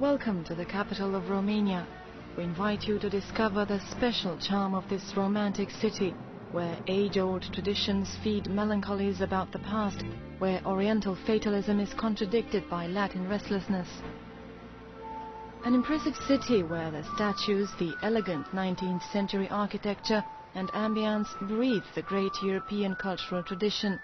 Welcome to the capital of Romania. We invite you to discover the special charm of this romantic city, where age-old traditions feed melancholies about the past, where Oriental fatalism is contradicted by Latin restlessness. An impressive city where the statues, the elegant 19th century architecture and ambience breathe the great European cultural tradition.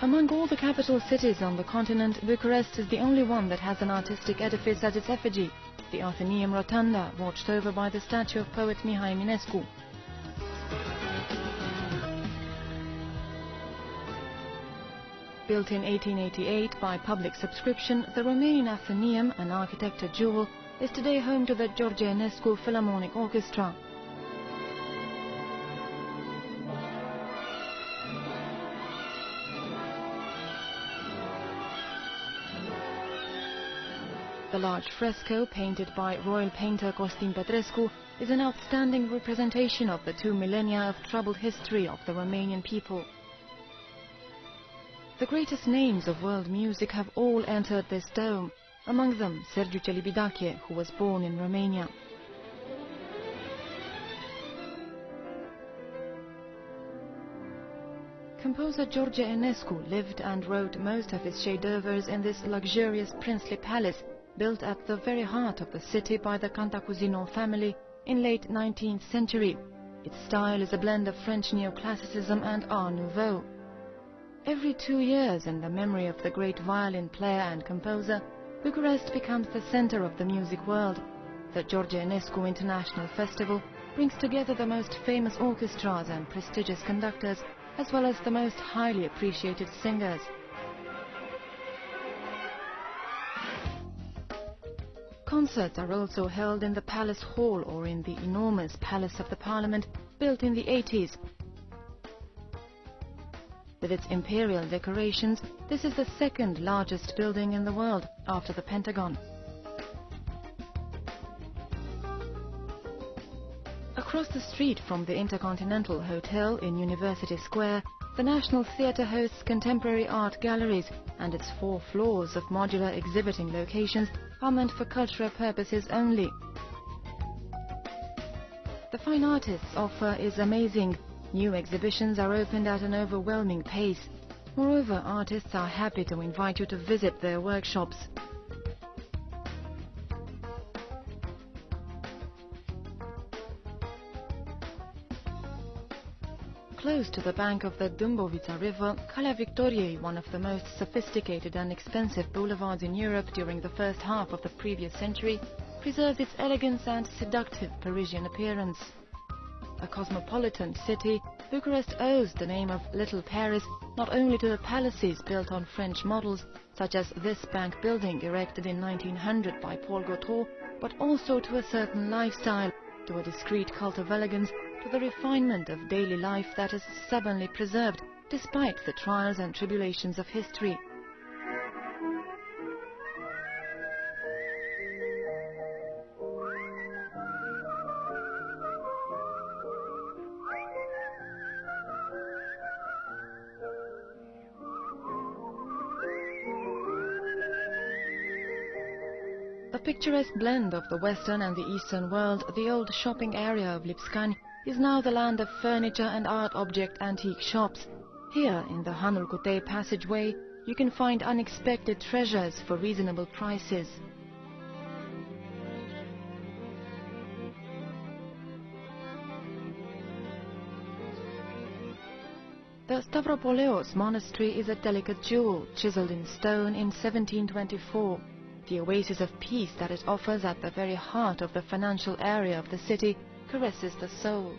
Among all the capital cities on the continent, Bucharest is the only one that has an artistic edifice as its effigy, the Athenaeum Rotunda, watched over by the statue of poet Mihai Eminescu. Built in 1888 by public subscription, the Romanian Athenaeum, an architecture jewel, is today home to the George Enescu Philharmonic Orchestra. The large fresco, painted by royal painter Costin Petrescu, is an outstanding representation of the 2 millennia of troubled history of the Romanian people. The greatest names of world music have all entered this dome, among them Sergiu Celibidache, who was born in Romania. Composer George Enescu lived and wrote most of his chefs-d'œuvre in this luxurious princely palace, built at the very heart of the city by the Cantacuzino family in late 19th century. Its style is a blend of French neoclassicism and Art Nouveau. Every 2 years, in the memory of the great violin player and composer, Bucharest becomes the center of the music world. The George Enescu International Festival brings together the most famous orchestras and prestigious conductors, as well as the most highly appreciated singers. Concerts are also held in the Palace Hall or in the enormous Palace of the Parliament, built in the 80s. With its imperial decorations, this is the second largest building in the world, after the Pentagon. Across the street from the Intercontinental Hotel in University Square, the National Theatre hosts contemporary art galleries, and its 4 floors of modular exhibiting locations are meant for cultural purposes only. The fine artists' offer is amazing. New exhibitions are opened at an overwhelming pace. Moreover, artists are happy to invite you to visit their workshops. Close to the bank of the Dâmbovița River, Calea Victoriei, one of the most sophisticated and expensive boulevards in Europe during the first half of the previous century, preserves its elegance and seductive Parisian appearance. A cosmopolitan city, Bucharest owes the name of Little Paris not only to the palaces built on French models, such as this bank building erected in 1900 by Paul Gauthot, but also to a certain lifestyle, to a discreet cult of elegance, to the refinement of daily life that is stubbornly preserved despite the trials and tribulations of history. A picturesque blend of the Western and the Eastern world, the old shopping area of Lipscani is now the land of furniture and art object antique shops. Here, in the Hanul Cutei passageway, you can find unexpected treasures for reasonable prices. The Stavropoleos monastery is a delicate jewel, chiseled in stone in 1724. The oasis of peace that it offers at the very heart of the financial area of the city caresses the soul.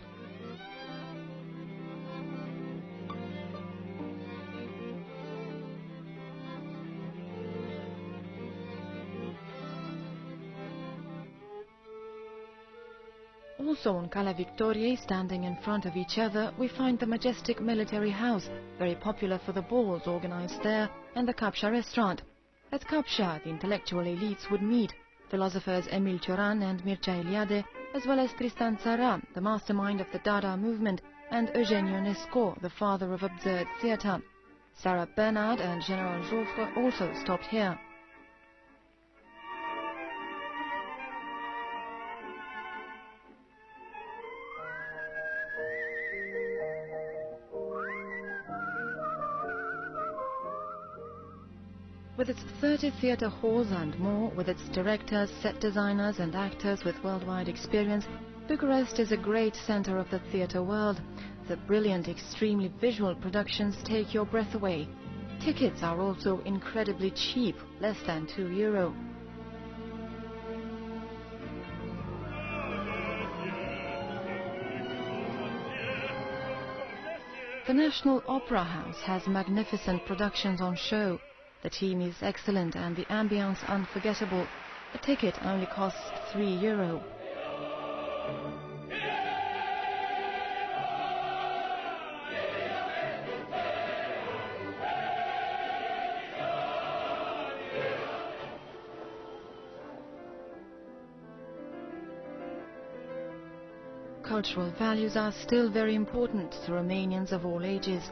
Also on Calea Victoriei, standing in front of each other, we find the majestic military house, very popular for the balls organized there, and the Capșa restaurant. At Capșa, the intellectual elites would meet, philosophers Emil Cioran and Mircea Eliade, as well as Tristan Tzara, the mastermind of the Dada movement, and Eugene Ionesco, the father of absurd theatre. Sarah Bernard and General Joffre also stopped here. With its 30 theatre halls and more, with its directors, set designers and actors with worldwide experience, Bucharest is a great centre of the theatre world. The brilliant, extremely visual productions take your breath away. Tickets are also incredibly cheap, less than €2. The National Opera House has magnificent productions on show. The team is excellent and the ambience unforgettable. A ticket only costs €3. Cultural values are still very important to Romanians of all ages.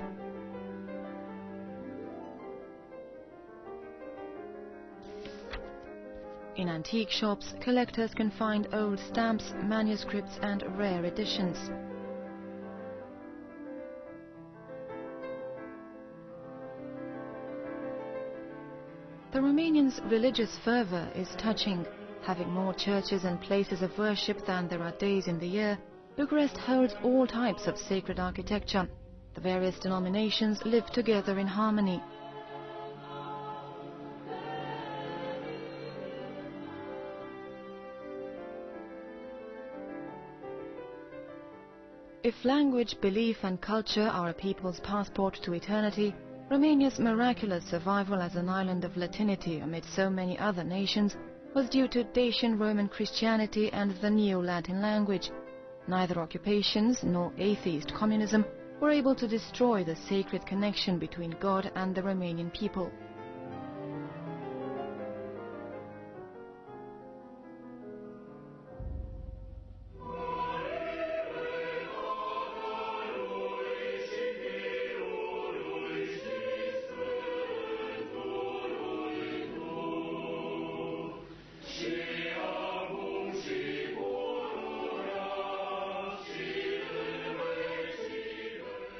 In antique shops, collectors can find old stamps, manuscripts and rare editions. The Romanians' religious fervour is touching. Having more churches and places of worship than there are days in the year, Bucharest holds all types of sacred architecture. The various denominations live together in harmony. If language, belief and culture are a people's passport to eternity, Romania's miraculous survival as an island of Latinity amid so many other nations was due to Dacian Roman Christianity and the Neo-Latin language. Neither occupations nor atheist communism were able to destroy the sacred connection between God and the Romanian people.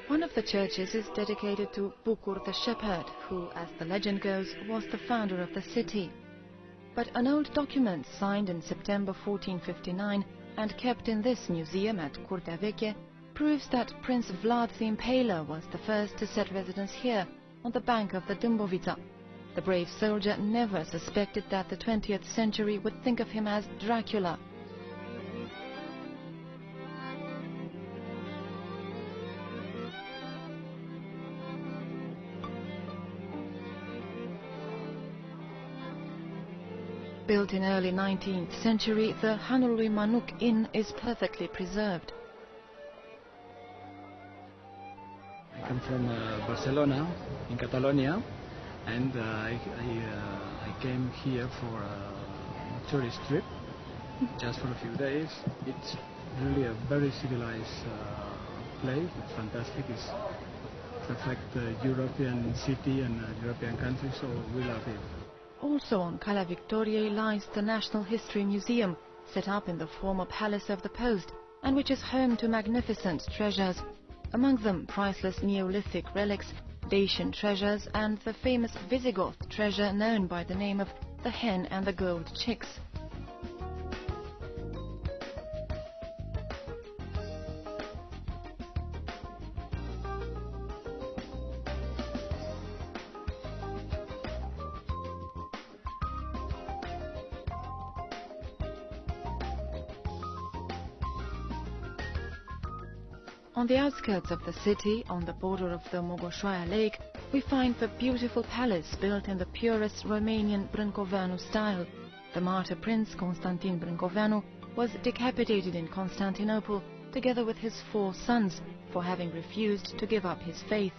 One of the churches is dedicated to Bucur the shepherd, who, as the legend goes, was the founder of the city. But an old document signed in September 1459 and kept in this museum at Curtea Veche proves that Prince Vlad the Impaler was the first to set residence here, on the bank of the Dâmbovița. The brave soldier never suspected that the 20th century would think of him as Dracula. Built in early 19th century, the Hanului Manuk Inn is perfectly preserved. I come from Barcelona, in Catalonia, and I came here for a tourist trip, just for a few days. It's really a very civilized place. It's fantastic. It's reflects the European city and European country, so we love it. Also on Calea Victoriei lies the National History Museum, set up in the former Palace of the Post, and which is home to magnificent treasures. Among them priceless Neolithic relics, Dacian treasures and the famous Visigoth treasure known by the name of the Hen and the Gold Chicks. On the outskirts of the city, on the border of the Mogoșoaia Lake, we find the beautiful palace built in the purest Romanian Brâncoveanu style. The martyr prince Constantin Brâncoveanu was decapitated in Constantinople together with his 4 sons for having refused to give up his faith.